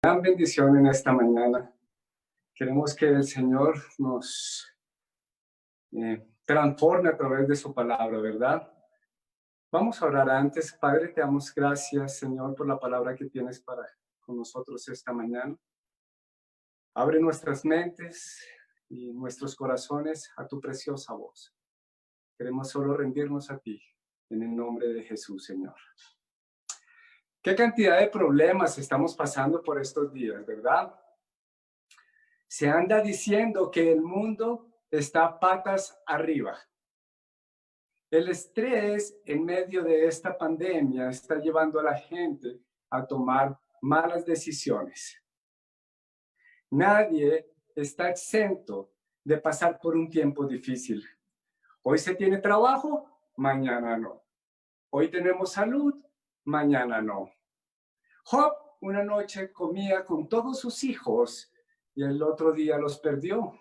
Gran bendición en esta mañana. Queremos que el Señor nos transforme a través de su palabra, ¿verdad? Vamos a orar antes. Padre, te damos gracias, Señor, por la palabra que tienes para con nosotros esta mañana. Abre nuestras mentes y nuestros corazones a tu preciosa voz. Queremos solo rendirnos a ti, en el nombre de Jesús, Señor. ¿Qué cantidad de problemas estamos pasando por estos días, verdad? Se anda diciendo que el mundo está patas arriba. El estrés en medio de esta pandemia está llevando a la gente a tomar malas decisiones. Nadie está exento de pasar por un tiempo difícil. Hoy se tiene trabajo, mañana no. Hoy tenemos salud, mañana no. Job una noche comía con todos sus hijos y el otro día los perdió.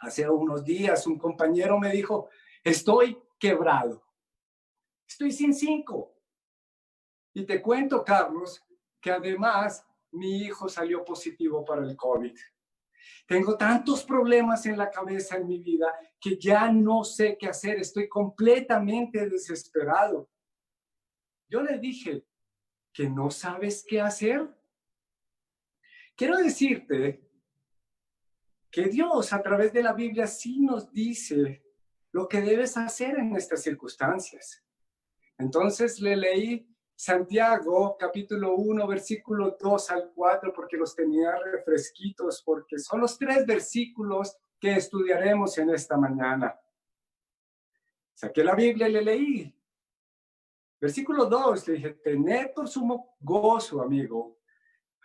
Hace unos días un compañero me dijo, estoy quebrado, estoy sin 5. Y te cuento, Carlos, que además mi hijo salió positivo para el COVID. Tengo tantos problemas en la cabeza en mi vida que ya no sé qué hacer, estoy completamente desesperado. Yo le dije, ¿que no sabes qué hacer? Quiero decirte que Dios a través de la Biblia sí nos dice lo que debes hacer en estas circunstancias. Entonces le leí Santiago capítulo 1, versículo 2 al 4, porque los tenía refresquitos, porque son los 3 versículos que estudiaremos en esta mañana. Saqué la Biblia y le leí. Versículo 2, le dije, tened por sumo gozo, amigo.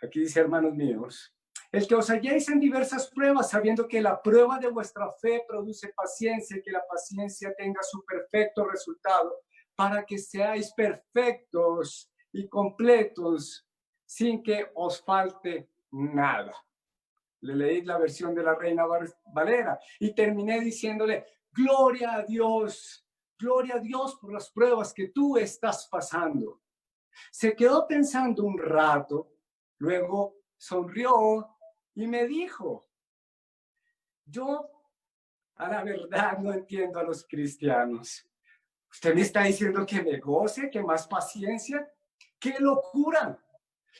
Aquí dice, hermanos míos, el que os halléis en diversas pruebas, sabiendo que la prueba de vuestra fe produce paciencia y que la paciencia tenga su perfecto resultado, para que seáis perfectos y completos sin que os falte nada. Le leí la versión de la Reina Valera y terminé diciéndole, gloria a Dios por las pruebas que tú estás pasando. Se quedó pensando un rato, luego sonrió y me dijo, yo a la verdad no entiendo a los cristianos. Usted me está diciendo que me goce, que más paciencia. ¡Qué locura!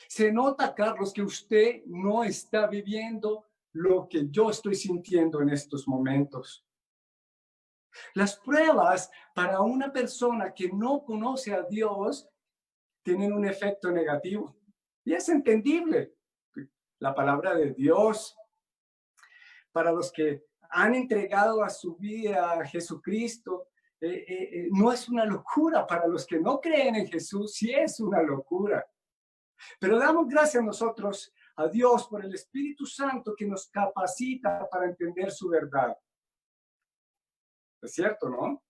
Se nota, Carlos, que usted no está viviendo lo que yo estoy sintiendo en estos momentos. Las pruebas para una persona que no conoce a Dios tienen un efecto negativo. Y es entendible. La palabra de Dios, para los que han entregado a su vida a Jesucristo, no es una locura. Para los que no creen en Jesús, sí es una locura. Pero damos gracias a nosotros, a Dios, por el Espíritu Santo que nos capacita para entender su verdad. Es cierto, ¿no?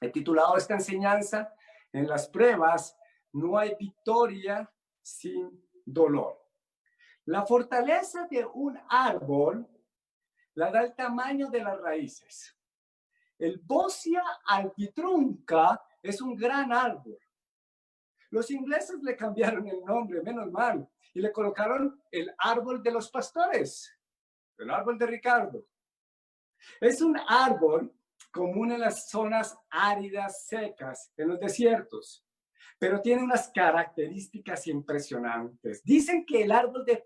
He titulado esta enseñanza, en las pruebas no hay victoria sin dolor. La fortaleza de un árbol la da el tamaño de las raíces. El Boscia alpitrunca es un gran árbol. Los ingleses le cambiaron el nombre, menos mal, y le colocaron el árbol de los pastores, el árbol de Ricardo. Es un árbol común en las zonas áridas, secas, en los desiertos, pero tiene unas características impresionantes. Dicen que el árbol de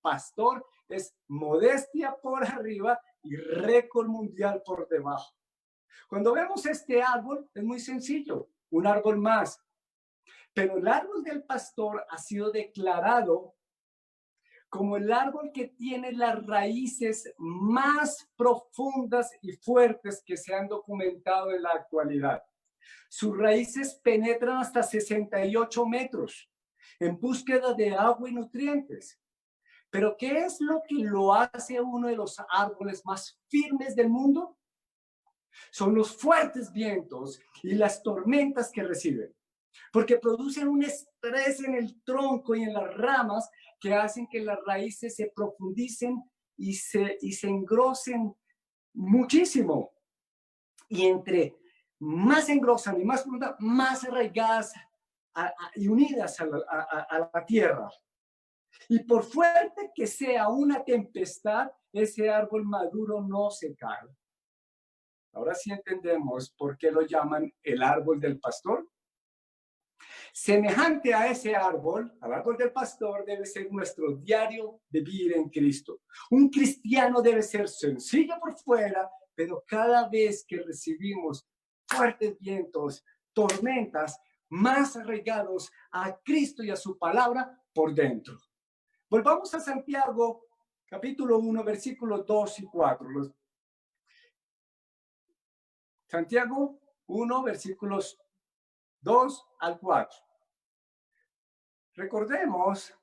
pastor es modestia por arriba y récord mundial por debajo. Cuando vemos este árbol, es muy sencillo, un árbol más. Pero el árbol del pastor ha sido declarado como el árbol que tiene las raíces más profundas y fuertes que se han documentado en la actualidad. Sus raíces penetran hasta 68 metros en búsqueda de agua y nutrientes. Pero ¿qué es lo que lo hace uno de los árboles más firmes del mundo? Son los fuertes vientos y las tormentas que reciben, porque producen un estrés en el tronco y en las ramas que hacen que las raíces se profundicen y se engrosen muchísimo. Y entre más engrosan y más profundas, más arraigadas y unidas a la tierra. Y por fuerte que sea una tempestad, ese árbol maduro no se cae. Ahora sí entendemos por qué lo llaman el árbol del pastor. Semejante a ese árbol, al árbol del pastor, debe ser nuestro diario vivir en Cristo. Un cristiano debe ser sencillo por fuera, pero cada vez que recibimos fuertes vientos, tormentas, más arraigados a Cristo y a su palabra por dentro. Volvamos a Santiago, capítulo 1, versículos 2 y 4. Santiago 1, versículos 2 al 4. Recordemos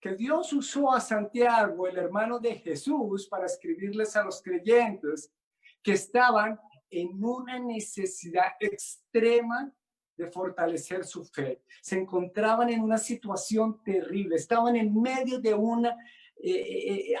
que Dios usó a Santiago, el hermano de Jesús, para escribirles a los creyentes que estaban en una necesidad extrema de fortalecer su fe. Se encontraban en una situación terrible, estaban en medio de una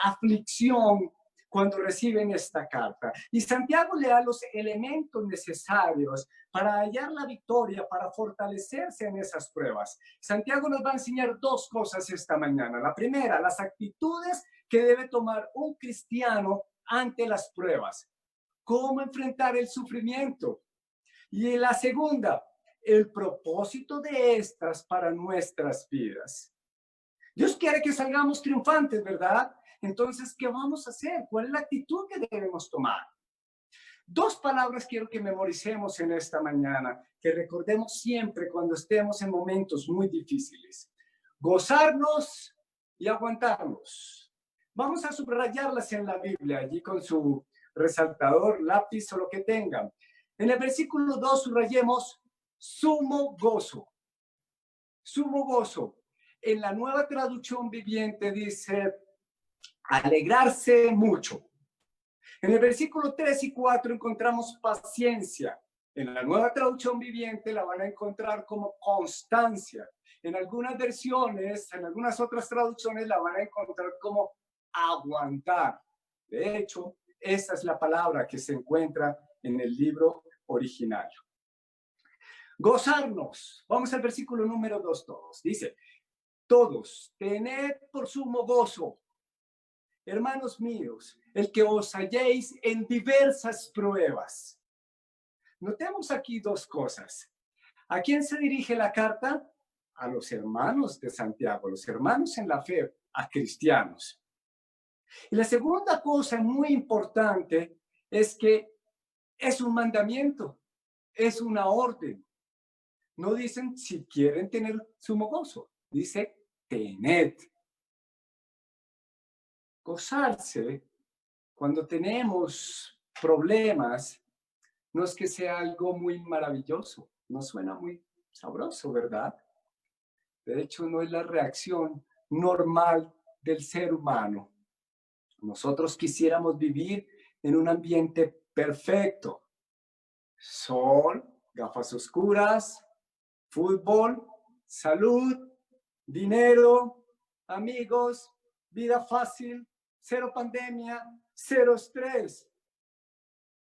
aflicción cuando reciben esta carta. Y Santiago le da los elementos necesarios para hallar la victoria, para fortalecerse en esas pruebas. Santiago nos va a enseñar dos cosas esta mañana. La primera, las actitudes que debe tomar un cristiano ante las pruebas. Cómo enfrentar el sufrimiento. Y la segunda, el propósito de estas para nuestras vidas. Dios quiere que salgamos triunfantes, ¿verdad? Entonces, ¿qué vamos a hacer? ¿Cuál es la actitud que debemos tomar? Dos palabras quiero que memoricemos en esta mañana, que recordemos siempre cuando estemos en momentos muy difíciles. Gozarnos y aguantarnos. Vamos a subrayarlas en la Biblia, allí con su resaltador, lápiz o lo que tengan. En el versículo 2 subrayemos sumo gozo. Sumo gozo. En la Nueva Traducción Viviente dice alegrarse mucho. En el versículo 3 y 4 encontramos paciencia. En la Nueva Traducción Viviente la van a encontrar como constancia. En algunas versiones, en algunas otras traducciones la van a encontrar como aguantar. De hecho, esa es la palabra que se encuentra en el libro original. Gozarnos. Vamos al versículo número 2 todos. Dice, todos, tened por sumo gozo, hermanos míos, el que os halléis en diversas pruebas. Notemos aquí dos cosas. ¿A quién se dirige la carta? A los hermanos de Santiago, los hermanos en la fe, a cristianos. Y la segunda cosa muy importante es que es un mandamiento, es una orden. No dicen si quieren tener sumo gozo, dice tened. Gozarse cuando tenemos problemas no es que sea algo muy maravilloso, no suena muy sabroso, ¿verdad? De hecho, no es la reacción normal del ser humano. Nosotros quisiéramos vivir en un ambiente perfecto. Sol, gafas oscuras, fútbol, salud, dinero, amigos, vida fácil, cero pandemia, cero estrés.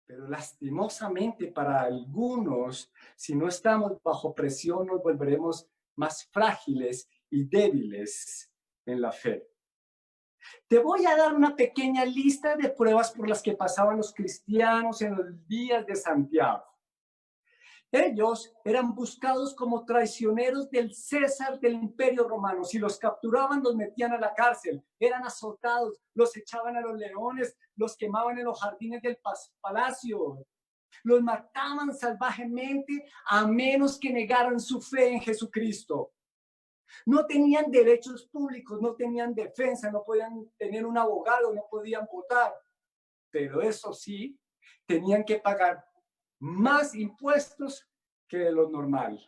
Pero lastimosamente para algunos, si no estamos bajo presión, nos volveremos más frágiles y débiles en la fe. Te voy a dar una pequeña lista de pruebas por las que pasaban los cristianos en los días de Santiago. Ellos eran buscados como traicioneros del César del Imperio Romano. Si los capturaban, los metían a la cárcel. Eran azotados, los echaban a los leones, los quemaban en los jardines del palacio. Los mataban salvajemente a menos que negaran su fe en Jesucristo. No tenían derechos públicos, no tenían defensa, no podían tener un abogado, no podían votar. Pero eso sí, tenían que pagar más impuestos que de lo normal.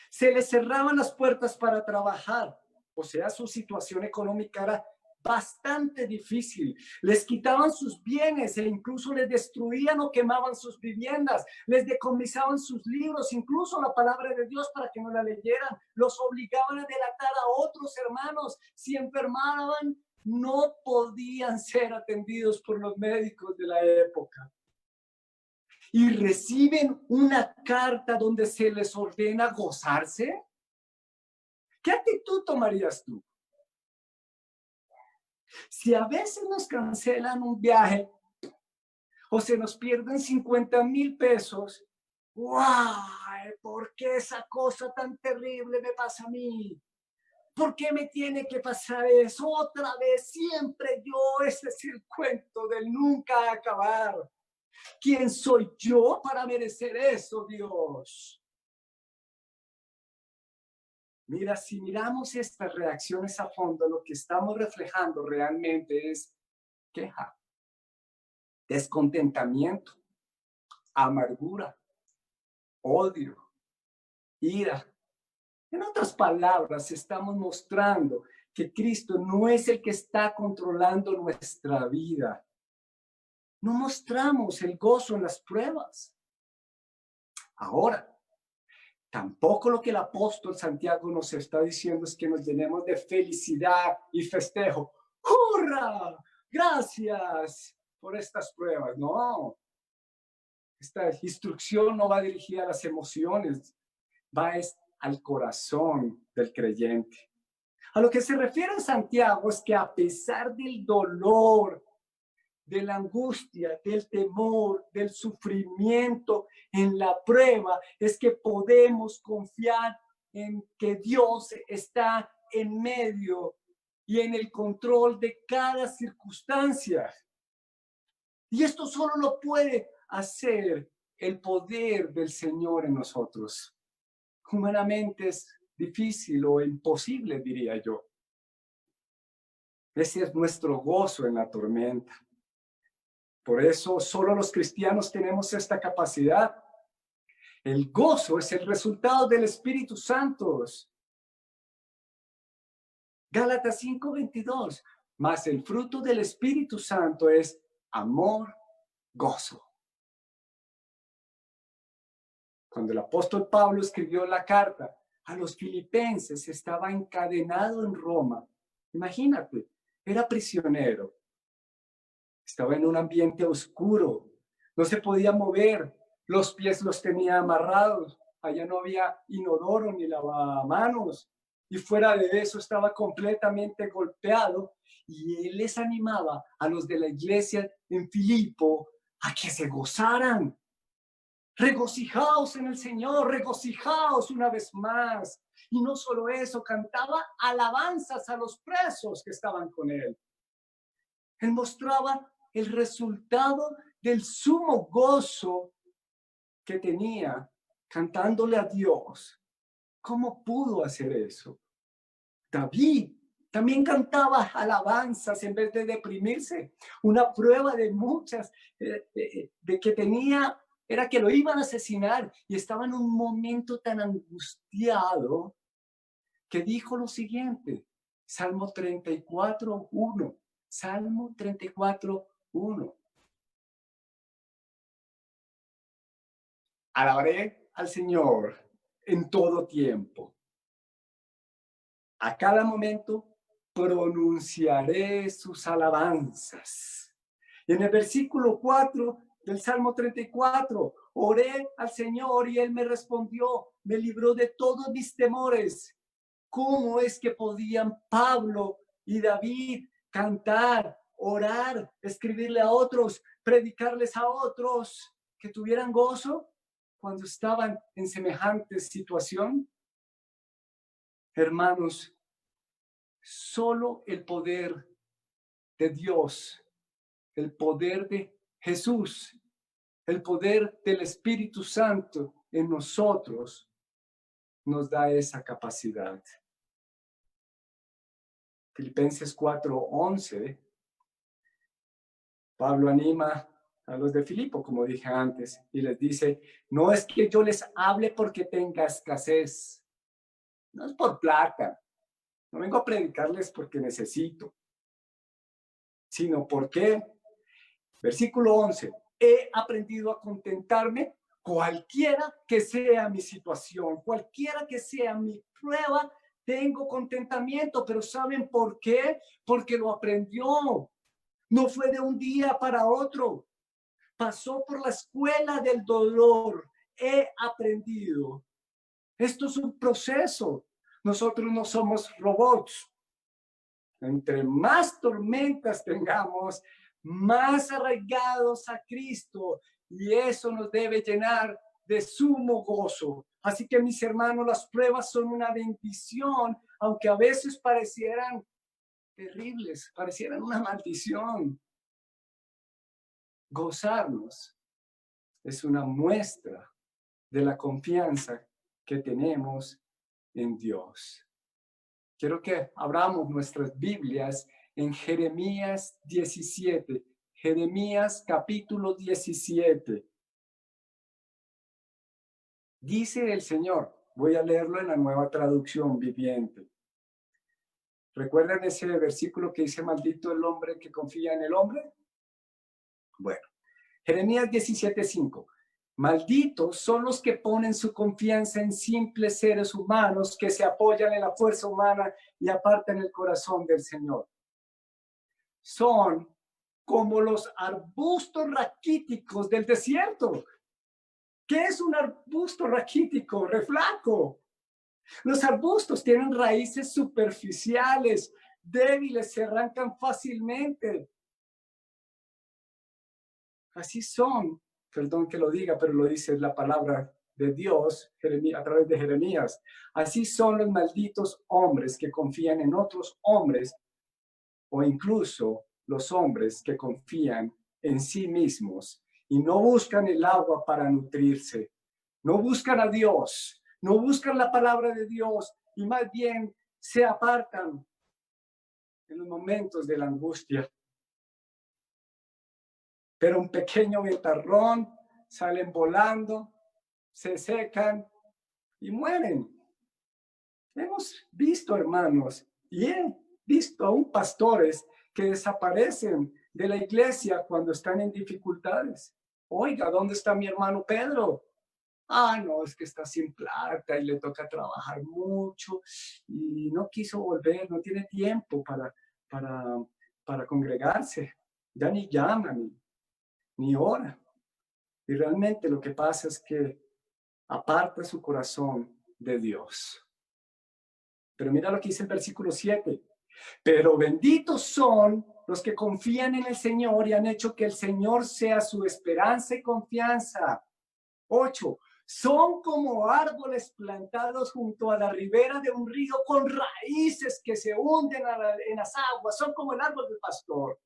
Se les cerraban las puertas para trabajar, o sea, su situación económica era bastante difícil. Les quitaban sus bienes e incluso les destruían o quemaban sus viviendas, les decomisaban sus libros, incluso la palabra de Dios para que no la leyeran, los obligaban a delatar a otros hermanos. Si enfermaban, no podían ser atendidos por los médicos de la época. Y reciben una carta donde se les ordena gozarse. ¿Qué actitud tomarías tú? Si a veces nos cancelan un viaje o se nos pierden 50,000 pesos, ¡guau! ¿Por qué esa cosa tan terrible me pasa a mí? ¿Por qué me tiene que pasar eso otra vez? Siempre yo, ese es el cuento del nunca acabar. ¿Quién soy yo para merecer eso, Dios? Mira, si miramos estas reacciones a fondo, lo que estamos reflejando realmente es queja, descontentamiento, amargura, odio, ira. En otras palabras, estamos mostrando que Cristo no es el que está controlando nuestra vida. No mostramos el gozo en las pruebas. Ahora, tampoco lo que el apóstol Santiago nos está diciendo es que nos llenemos de felicidad y festejo. ¡Hurra! Gracias por estas pruebas. No, esta instrucción no va dirigida a las emociones, va al corazón del creyente. A lo que se refiere Santiago es que a pesar del dolor, de la angustia, del temor, del sufrimiento en la prueba, es que podemos confiar en que Dios está en medio y en el control de cada circunstancia. Y esto solo lo puede hacer el poder del Señor en nosotros. Humanamente es difícil o imposible, diría yo. Ese es nuestro gozo en la tormenta. Por eso solo los cristianos tenemos esta capacidad. El gozo es el resultado del Espíritu Santo. Gálatas 5:22. Mas el fruto del Espíritu Santo es amor, gozo. Cuando el apóstol Pablo escribió la carta a los filipenses, estaba encadenado en Roma. Imagínate, era prisionero. Estaba en un ambiente oscuro, no se podía mover, los pies los tenía amarrados, allá no había inodoro ni lavamanos, y fuera de eso estaba completamente golpeado, y él les animaba a los de la iglesia en Filipo a que se gozaran. Regocijaos en el Señor, regocijaos una vez más. Y no solo eso, cantaba alabanzas a los presos que estaban con él. Él mostraba el resultado del sumo gozo que tenía cantándole a Dios. ¿Cómo pudo hacer eso? David también cantaba alabanzas en vez de deprimirse. Una prueba de muchas de que tenía era que lo iban a asesinar y estaba en un momento tan angustiado que dijo lo siguiente, Salmo 34:1. Salmo 34:1. Alabaré al Señor en todo tiempo. A cada momento pronunciaré sus alabanzas. Y en el versículo 4 del Salmo 34, oré al Señor y Él me respondió, me libró de todos mis temores. ¿Cómo es que podían Pablo y David cantar, orar, escribirle a otros, predicarles a otros que tuvieran gozo cuando estaban en semejante situación? Hermanos, solo el poder de Dios, el poder de Jesús, el poder del Espíritu Santo en nosotros nos da esa capacidad. Filipenses 4:11, Pablo anima a los de Filipo, como dije antes, y les dice, no es que yo les hable porque tenga escasez, no es por plata, no vengo a predicarles porque necesito, sino porque, versículo 11, he aprendido a contentarme cualquiera que sea mi situación, cualquiera que sea mi prueba, tengo contentamiento, pero ¿saben por qué? Porque lo aprendió. No fue de un día para otro. Pasó por la escuela del dolor. He aprendido. Esto es un proceso. Nosotros no somos robots. Entre más tormentas tengamos, más arraigados a Cristo, y eso nos debe llenar de sumo gozo. Así que, mis hermanos, las pruebas son una bendición, aunque a veces parecieran terribles, parecieran una maldición. Gozarnos es una muestra de la confianza que tenemos en Dios. Quiero que abramos nuestras Biblias en Jeremías 17. Jeremías capítulo 17. Dice el Señor, voy a leerlo en la Nueva Traducción Viviente. ¿Recuerdan ese versículo que dice, maldito el hombre que confía en el hombre? Bueno, Jeremías 17:5. Malditos son los que ponen su confianza en simples seres humanos que se apoyan en la fuerza humana y apartan el corazón del Señor. Son como los arbustos raquíticos del desierto. ¿Qué es un arbusto raquítico? Reflaco. Los arbustos tienen raíces superficiales, débiles, se arrancan fácilmente. Así son, perdón que lo diga, pero lo dice la palabra de Dios a través de Jeremías. Así son los malditos hombres que confían en otros hombres, o incluso los hombres que confían en sí mismos y no buscan el agua para nutrirse, no buscan a Dios, no buscan la palabra de Dios y más bien se apartan en los momentos de la angustia. Pero un pequeño ventarrón, salen volando, se secan y mueren. Hemos visto, hermanos, y he visto aún pastores que desaparecen de la iglesia cuando están en dificultades. Oiga, ¿dónde está mi hermano Pedro? Ah, no, es que está sin plata y le toca trabajar mucho y no quiso volver, no tiene tiempo para congregarse. Ya ni llama, ni ora. Y realmente lo que pasa es que aparta su corazón de Dios. Pero mira lo que dice el versículo 7. Pero benditos son los que confían en el Señor y han hecho que el Señor sea su esperanza y confianza. 8. Son como árboles plantados junto a la ribera de un río con raíces que se hunden en las aguas. Son como el árbol del pastor.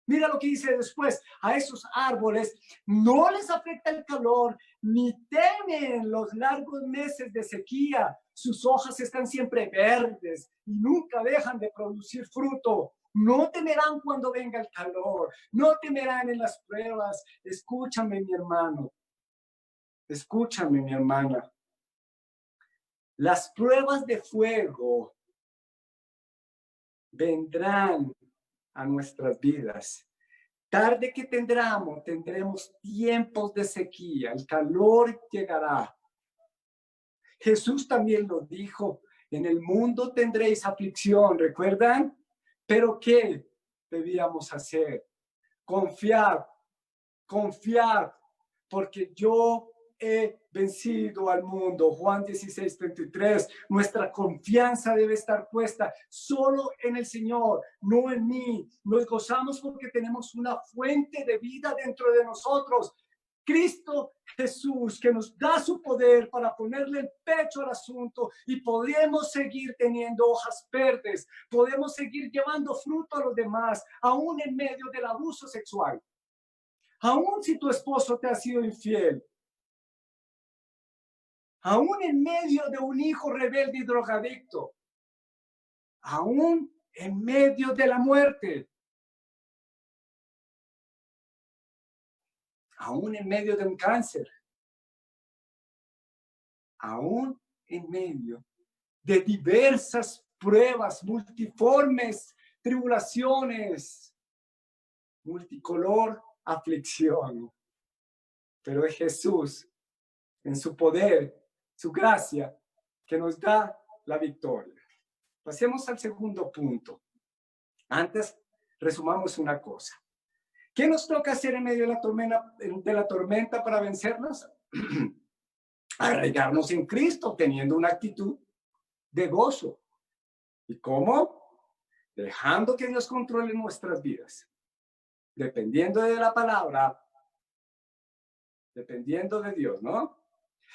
Mira lo que dice después, a esos árboles no les afecta el calor, ni temen los largos meses de sequía. Sus hojas están siempre verdes y nunca dejan de producir fruto. No temerán cuando venga el calor, no temerán en las pruebas. Escúchame, mi hermano, escúchame, mi hermana. Las pruebas de fuego vendrán a nuestras vidas. Tarde que tendremos tiempos de sequía, el calor llegará. Jesús también lo dijo, en el mundo tendréis aflicción, ¿recuerdan? Pero ¿qué debíamos hacer? Confiar, porque yo he vencido al mundo. Juan 16:33. Nuestra confianza debe estar puesta solo en el Señor, no en mí. Nos gozamos porque tenemos una fuente de vida dentro de nosotros. Cristo Jesús, que nos da su poder para ponerle el pecho al asunto y podemos seguir teniendo hojas verdes, podemos seguir llevando fruto a los demás, aún en medio del abuso sexual. Aún si tu esposo te ha sido infiel, aún en medio de un hijo rebelde y drogadicto, aún en medio de la muerte, aún en medio de un cáncer, aún en medio de diversas pruebas multiformes, tribulaciones, multicolor, aflicción. Pero es Jesús, en su poder, su gracia, que nos da la victoria. Pasemos al segundo punto. Antes, resumamos una cosa. ¿Qué nos toca hacer en medio de la tormenta para vencernos? Arraigarnos en Cristo, teniendo una actitud de gozo. ¿Y cómo? Dejando que Dios controle nuestras vidas. Dependiendo de la palabra, dependiendo de Dios, ¿no?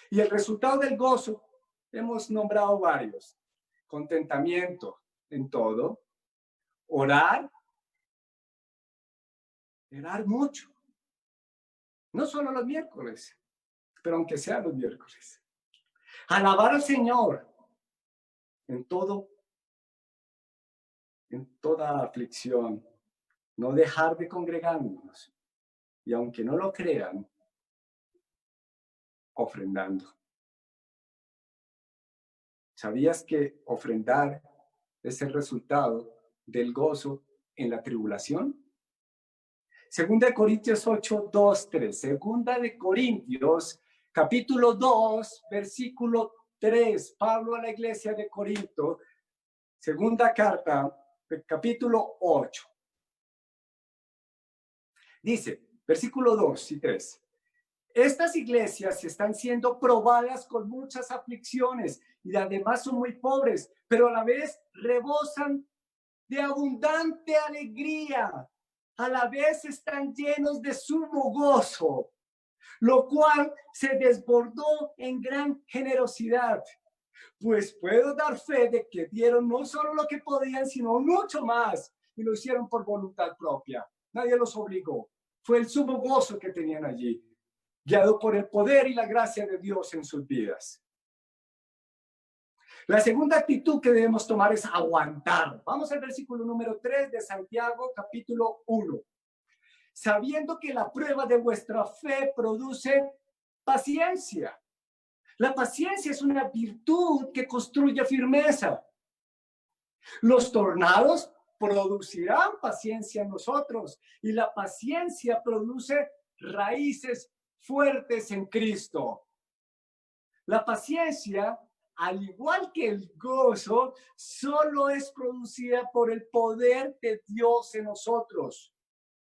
Y el resultado del gozo, hemos nombrado varios. Contentamiento en todo. Orar mucho. No solo los miércoles, pero aunque sea los miércoles. Alabar al Señor en todo, en toda aflicción. No dejar de congregarnos. Y aunque no lo crean, ofrendando. ¿Sabías que ofrendar es el resultado del gozo en la tribulación? Segunda de Corintios 8, 2, 3. Segunda de Corintios, capítulo 2, versículo 3. Pablo a la iglesia de Corinto, segunda carta, capítulo 8. Dice, versículo 2 y 3. Estas iglesias están siendo probadas con muchas aflicciones y además son muy pobres, pero a la vez rebosan de abundante alegría. A la vez están llenos de sumo gozo, lo cual se desbordó en gran generosidad. Pues puedo dar fe de que dieron no solo lo que podían, sino mucho más, y lo hicieron por voluntad propia. Nadie los obligó. Fue el sumo gozo que tenían allí, guiado por el poder y la gracia de Dios en sus vidas. La segunda actitud que debemos tomar es aguantar. Vamos al versículo número 3 de Santiago, capítulo 1. Sabiendo que la prueba de vuestra fe produce paciencia. La paciencia es una virtud que construye firmeza. Los tornados producirán paciencia en nosotros y la paciencia produce raíces fuertes en Cristo. La paciencia, al igual que el gozo, solo es producida por el poder de Dios en nosotros.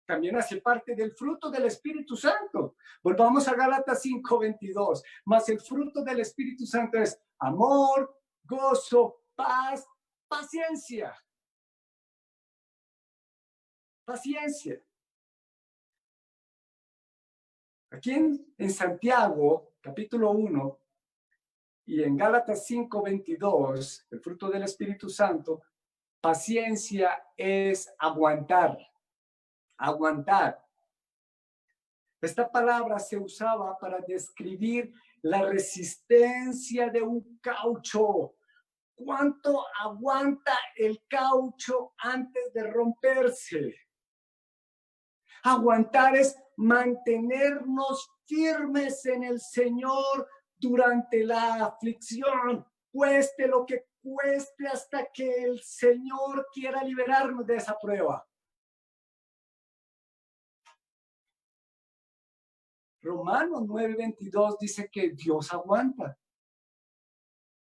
También hace parte del fruto del Espíritu Santo. Volvamos a Gálatas 5:22. Mas el fruto del Espíritu Santo es amor, gozo, paz, paciencia. Paciencia. Aquí en Santiago, capítulo 1, y en Gálatas 5:22, el fruto del Espíritu Santo, paciencia es aguantar. Aguantar. Esta palabra se usaba para describir la resistencia de un caucho. ¿Cuánto aguanta el caucho antes de romperse? Aguantar es mantenernos firmes en el Señor durante la aflicción, cueste lo que cueste, hasta que el Señor quiera liberarnos de esa prueba. Romanos 9:22 dice que Dios aguanta.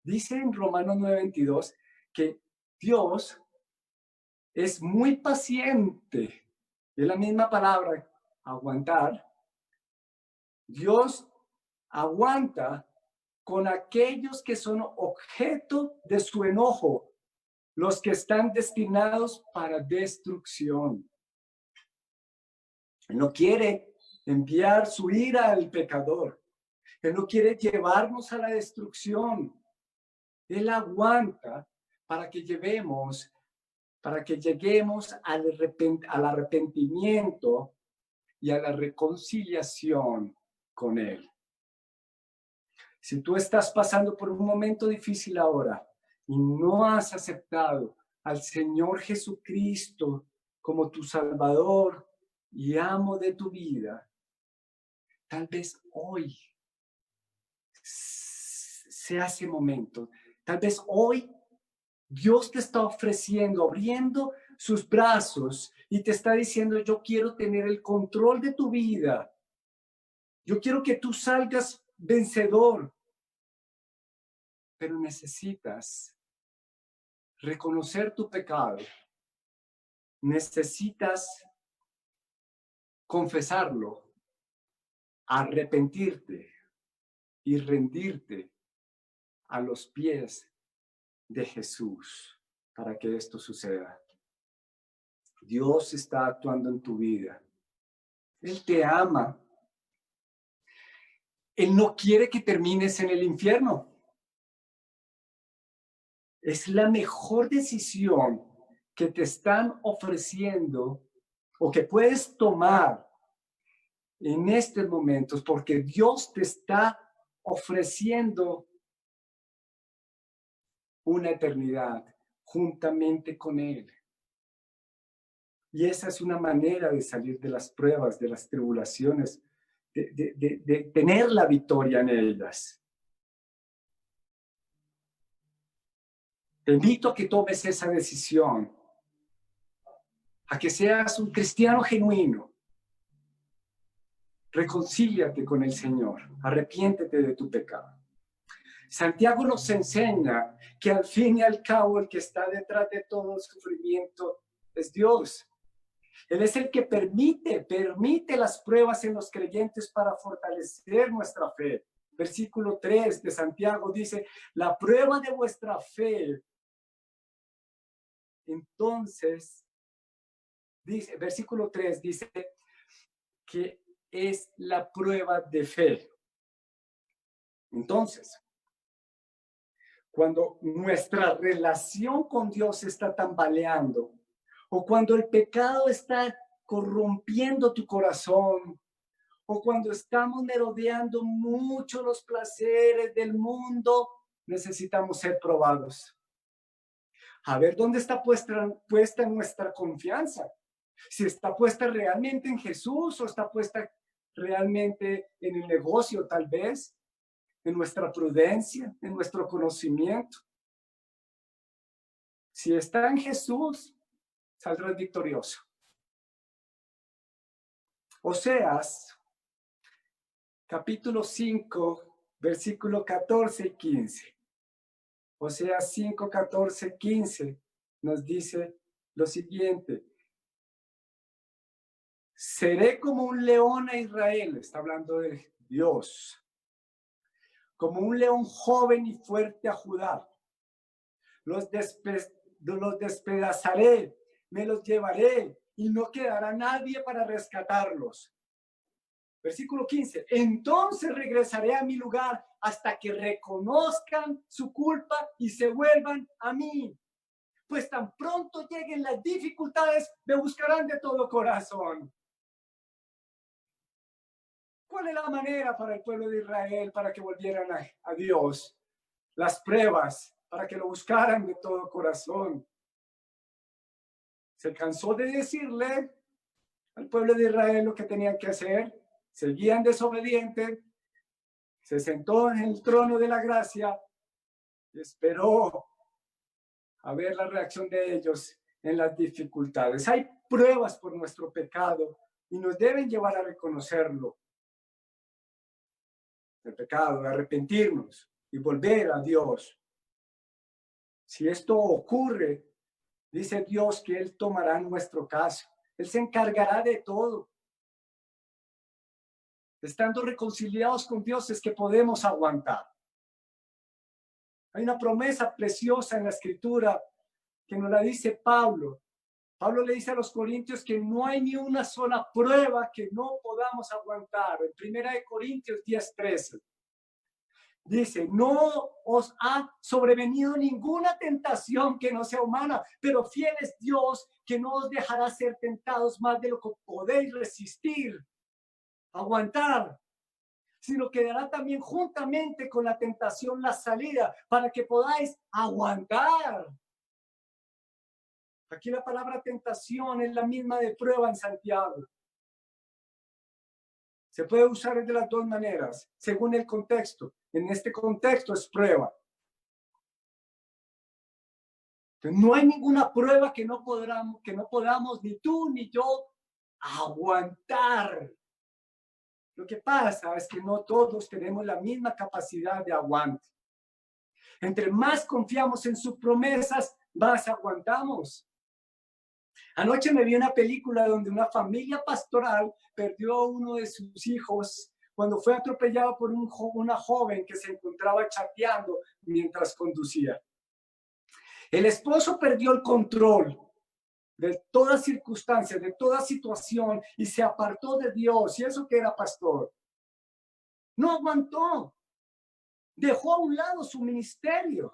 Dice en Romanos 9:22 que Dios es muy paciente. Es la misma palabra, aguantar. Dios aguanta con aquellos que son objeto de su enojo, los que están destinados para destrucción. Él no quiere enviar su ira al pecador. Él no quiere llevarnos a la destrucción. Él aguanta para que lleguemos al arrepentimiento y a la reconciliación con Él. Si tú estás pasando por un momento difícil ahora y no has aceptado al Señor Jesucristo como tu Salvador y amo de tu vida, tal vez hoy sea ese momento. Tal vez hoy Dios te está ofreciendo, abriendo sus brazos y te está diciendo: yo quiero tener el control de tu vida. Yo quiero que tú salgas vencedor. Pero necesitas reconocer tu pecado. Necesitas confesarlo, arrepentirte y rendirte a los pies de Jesús para que esto suceda. Dios está actuando en tu vida. Él te ama. Él no quiere que termines en el infierno. Es la mejor decisión que te están ofreciendo o que puedes tomar en estos momentos, porque Dios te está ofreciendo una eternidad juntamente con Él. Y esa es una manera de salir de las pruebas, de las tribulaciones, de tener la victoria en ellas. Te invito a que tomes esa decisión, a que seas un cristiano genuino. Reconcíliate con el Señor, arrepiéntete de tu pecado. Santiago nos enseña que al fin y al cabo el que está detrás de todo sufrimiento es Dios. Él es el que permite las pruebas en los creyentes para fortalecer nuestra fe. Versículo 3 de Santiago dice, la prueba de vuestra fe. Entonces, dice, versículo 3 dice que es la prueba de fe. Entonces, cuando nuestra relación con Dios está tambaleando, o cuando el pecado está corrompiendo tu corazón, o cuando estamos merodeando mucho los placeres del mundo, necesitamos ser probados. A ver dónde está puesta nuestra confianza. Si está puesta realmente en Jesús o está puesta realmente en el negocio, tal vez, en nuestra prudencia, en nuestro conocimiento. Si está en Jesús, saldrás victorioso. Oseas, capítulo 5, versículo 14 y 15. Oseas 5, 14, 15 nos dice lo siguiente. Seré como un león a Israel, está hablando de Dios, como un león joven y fuerte a Judá. Los despedazaré, me los llevaré y no quedará nadie para rescatarlos. Versículo 15. Entonces regresaré a mi lugar hasta que reconozcan su culpa y se vuelvan a mí. Pues tan pronto lleguen las dificultades, me buscarán de todo corazón. ¿Cuál es la manera para el pueblo de Israel para que volvieran a Dios? Las pruebas, para que lo buscaran de todo corazón. Se cansó de decirle al pueblo de Israel lo que tenían que hacer. Seguían desobedientes. Se sentó en el trono de la gracia y esperó a ver la reacción de ellos en las dificultades. Hay pruebas por nuestro pecado y nos deben llevar a reconocerlo. El pecado, de arrepentirnos y volver a Dios. Si esto ocurre, dice Dios que Él tomará nuestro caso. Él se encargará de todo. Estando reconciliados con Dios es que podemos aguantar. Hay una promesa preciosa en la Escritura que nos la dice Pablo. Pablo le dice a los corintios que no hay ni una sola prueba que no podamos aguantar. En 1 Corintios 10:13. Dice, no os ha sobrevenido ninguna tentación que no sea humana, pero fiel es Dios que no os dejará ser tentados más de lo que podéis resistir, aguantar, sino que dará también juntamente con la tentación la salida para que podáis aguantar. Aquí la palabra tentación es la misma de prueba en Santiago. Se puede usar de las dos maneras, según el contexto. En este contexto es prueba. Entonces, no hay ninguna prueba que no podamos ni tú ni yo aguantar. Lo que pasa es que no todos tenemos la misma capacidad de aguante. Entre más confiamos en sus promesas, más aguantamos. Anoche me vi una película donde una familia pastoral perdió a uno de sus hijos cuando fue atropellado por una joven que se encontraba chateando mientras conducía. El esposo perdió el control de toda circunstancia, de toda situación, y se apartó de Dios. Y eso que era pastor. No aguantó. Dejó a un lado su ministerio.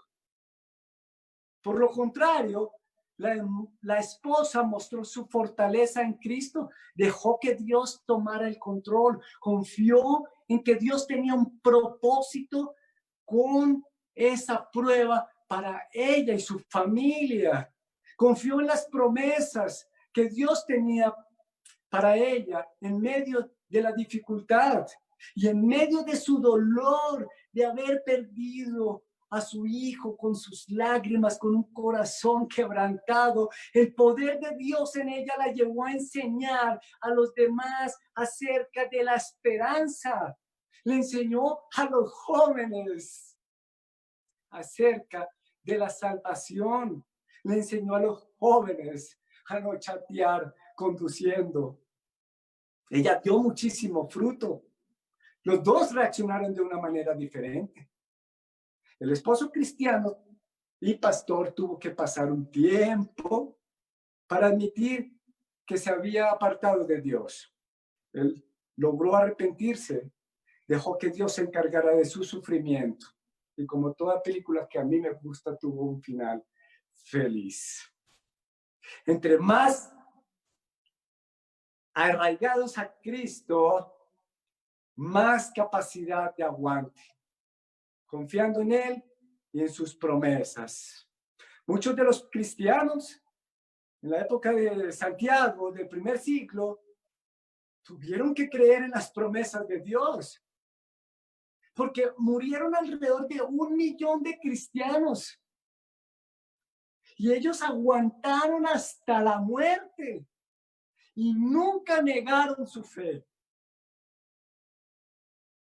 Por lo contrario, la esposa mostró su fortaleza en Cristo, dejó que Dios tomara el control, confió en que Dios tenía un propósito con esa prueba para ella y su familia. Confió en las promesas que Dios tenía para ella en medio de la dificultad y en medio de su dolor de haber perdido a su hijo con sus lágrimas, con un corazón quebrantado. El poder de Dios en ella la llevó a enseñar a los demás acerca de la esperanza. Le enseñó a los jóvenes acerca de la salvación. Le enseñó a los jóvenes a no chatear conduciendo. Ella dio muchísimo fruto. Los dos reaccionaron de una manera diferente. El esposo cristiano y pastor tuvo que pasar un tiempo para admitir que se había apartado de Dios. Él logró arrepentirse, dejó que Dios se encargara de su sufrimiento. Y como toda película que a mí me gusta, tuvo un final feliz. Entre más arraigados a Cristo, más capacidad de aguante, confiando en Él y en sus promesas. Muchos de los cristianos en la época de Santiago, del primer siglo, tuvieron que creer en las promesas de Dios, porque murieron alrededor de 1 millón de cristianos y ellos aguantaron hasta la muerte y nunca negaron su fe.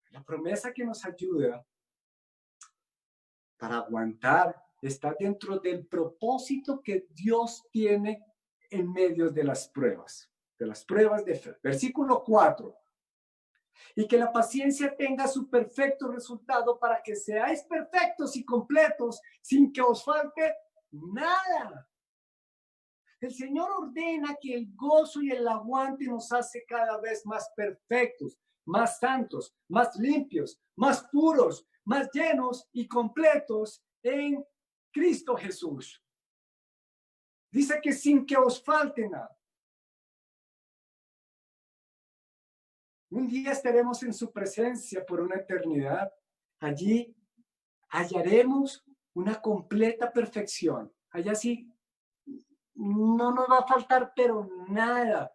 La promesa que nos ayuda para aguantar está dentro del propósito que Dios tiene en medio de las pruebas de fe. Versículo 4. Y que la paciencia tenga su perfecto resultado para que seáis perfectos y completos sin que os falte nada. El Señor ordena que el gozo y el aguante nos hace cada vez más perfectos, más santos, más limpios, más puros, más llenos y completos en Cristo Jesús. Dice que sin que os falte nada. Un día estaremos en su presencia por una eternidad. Allí hallaremos una completa perfección. Allá sí no nos va a faltar, pero nada.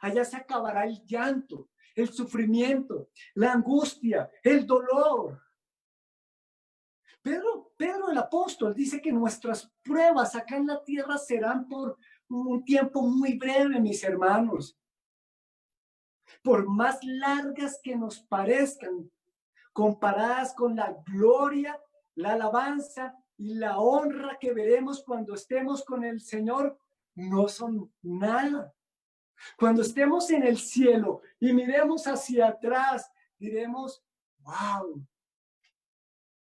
Allá se acabará el llanto, el sufrimiento, la angustia, el dolor. Pedro el apóstol dice que nuestras pruebas acá en la tierra serán por un tiempo muy breve, mis hermanos. Por más largas que nos parezcan, comparadas con la gloria, la alabanza y la honra que veremos cuando estemos con el Señor, no son nada. Cuando estemos en el cielo y miremos hacia atrás, diremos, wow,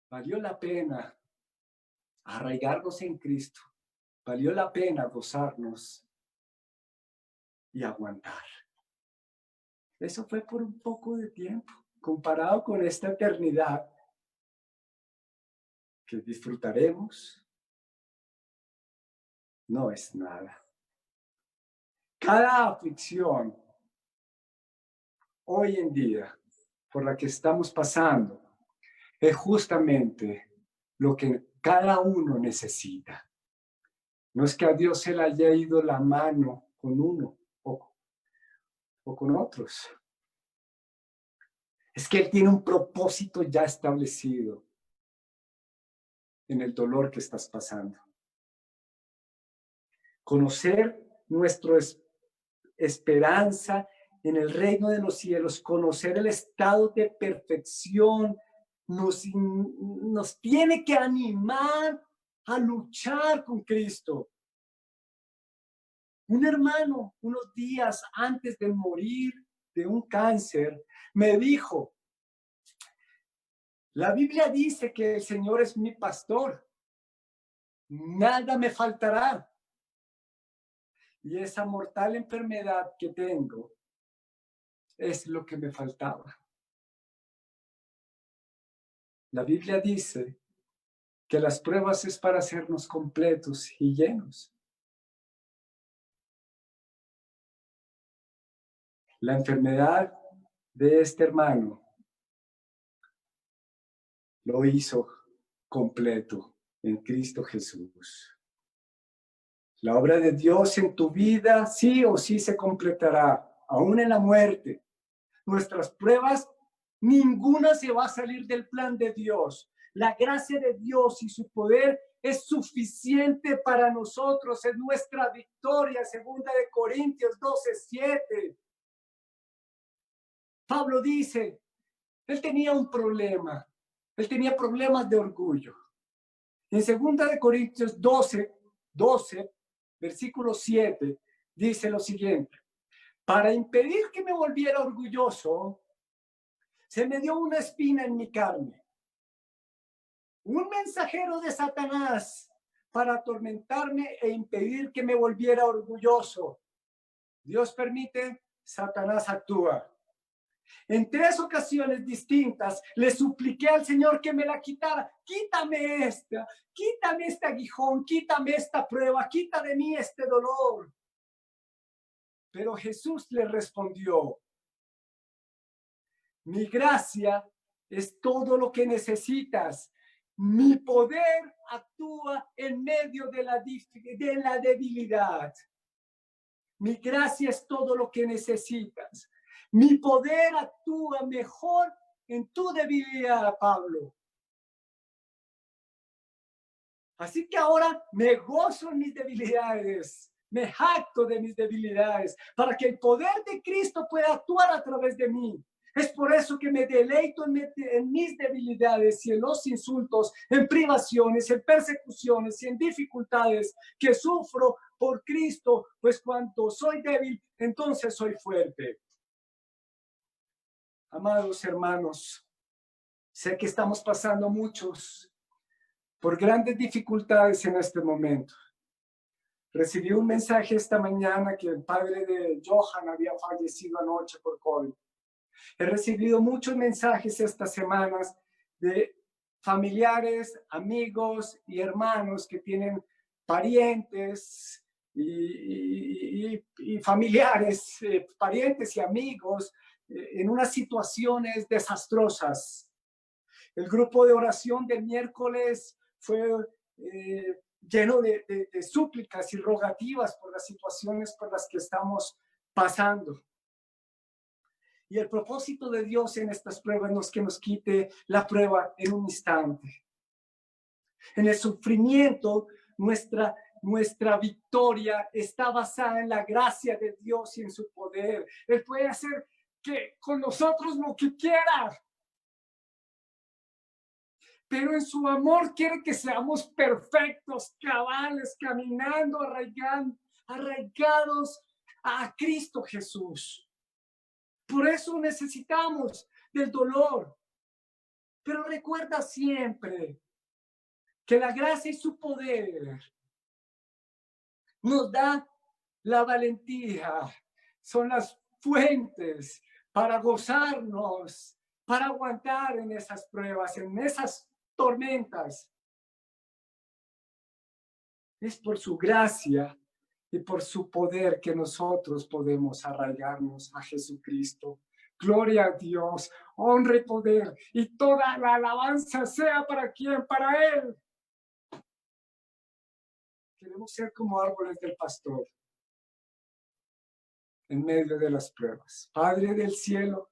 valió la pena arraigarnos en Cristo, valió la pena gozarnos y aguantar. Eso fue por un poco de tiempo, comparado con esta eternidad que disfrutaremos, no es nada. Cada aflicción hoy en día por la que estamos pasando es justamente lo que cada uno necesita. No es que a Dios se le haya ido la mano con uno o con otros. Es que Él tiene un propósito ya establecido en el dolor que estás pasando. Conocer nuestra esperanza en el reino de los cielos, conocer el estado de perfección, nos tiene que animar a luchar con Cristo. Un hermano, unos días antes de morir de un cáncer, me dijo, la Biblia dice que el Señor es mi pastor, nada me faltará. Y esa mortal enfermedad que tengo es lo que me faltaba. La Biblia dice que las pruebas es para hacernos completos y llenos. La enfermedad de este hermano lo hizo completo en Cristo Jesús. La obra de Dios en tu vida sí o sí se completará, aún en la muerte. Nuestras pruebas, ninguna se va a salir del plan de Dios. La gracia de Dios y su poder es suficiente para nosotros, es nuestra victoria. 2 Corintios 12:7. Pablo dice, él tenía un problema, él tenía problemas de orgullo. En 2 Corintios 12, versículo 7, dice lo siguiente: para impedir que me volviera orgulloso, se me dio una espina en mi carne, un mensajero de Satanás para atormentarme e impedir que me volviera orgulloso. Dios permite, Satanás actúa. En 3 ocasiones distintas le supliqué al Señor que me la quitara. Quítame este aguijón, quítame esta prueba, quita de mí este dolor. Pero Jesús le respondió: mi gracia es todo lo que necesitas. Mi poder actúa en medio de la debilidad. Mi gracia es todo lo que necesitas. Mi poder actúa mejor en tu debilidad, Pablo. Así que ahora me gozo en mis debilidades, me jacto de mis debilidades, para que el poder de Cristo pueda actuar a través de mí. Es por eso que me deleito en mis debilidades y en los insultos, en privaciones, en persecuciones y en dificultades que sufro por Cristo, pues cuando soy débil, entonces soy fuerte. Amados hermanos, sé que estamos pasando muchos por grandes dificultades en este momento. Recibí un mensaje esta mañana que el padre de Johan había fallecido anoche por COVID. He recibido muchos mensajes estas semanas de familiares, amigos y hermanos que tienen parientes y familiares, parientes y amigos en unas situaciones desastrosas. El grupo de oración del miércoles fue lleno de súplicas y rogativas por las situaciones por las que estamos pasando. Y el propósito de Dios en estas pruebas no es que nos quite la prueba en un instante. En el sufrimiento, nuestra victoria está basada en la gracia de Dios y en su poder. Él puede hacer que con nosotros lo que quiera, pero en su amor quiere que seamos perfectos, cabales, caminando, arraigados a Cristo Jesús. Por eso necesitamos del dolor. Pero recuerda siempre que la gracia y su poder nos da la valentía, son las fuentes para gozarnos, para aguantar en esas pruebas, en esas tormentas. Es por su gracia y por su poder que nosotros podemos arraigarnos a Jesucristo. Gloria a Dios, honra y poder, y toda la alabanza sea para quien, para Él. Queremos ser como árboles del pastor en medio de las pruebas. Padre del cielo,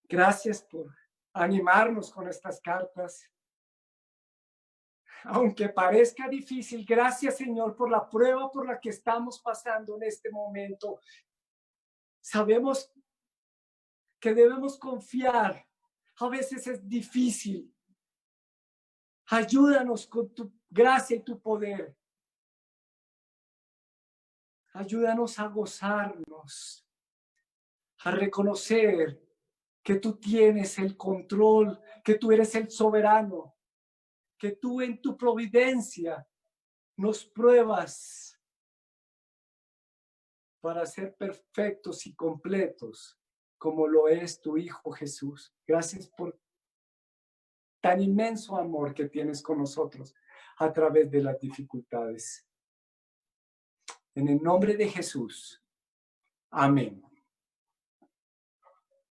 gracias por animarnos con estas cartas. Aunque parezca difícil, gracias Señor por la prueba por la que estamos pasando en este momento. Sabemos que debemos confiar. A veces es difícil. Ayúdanos con tu gracia y tu poder. Ayúdanos a gozarnos, a reconocer que tú tienes el control, que tú eres el soberano, que tú en tu providencia nos pruebas para ser perfectos y completos, como lo es tu Hijo Jesús. Gracias por tan inmenso amor que tienes con nosotros a través de las dificultades. En el nombre de Jesús. Amén.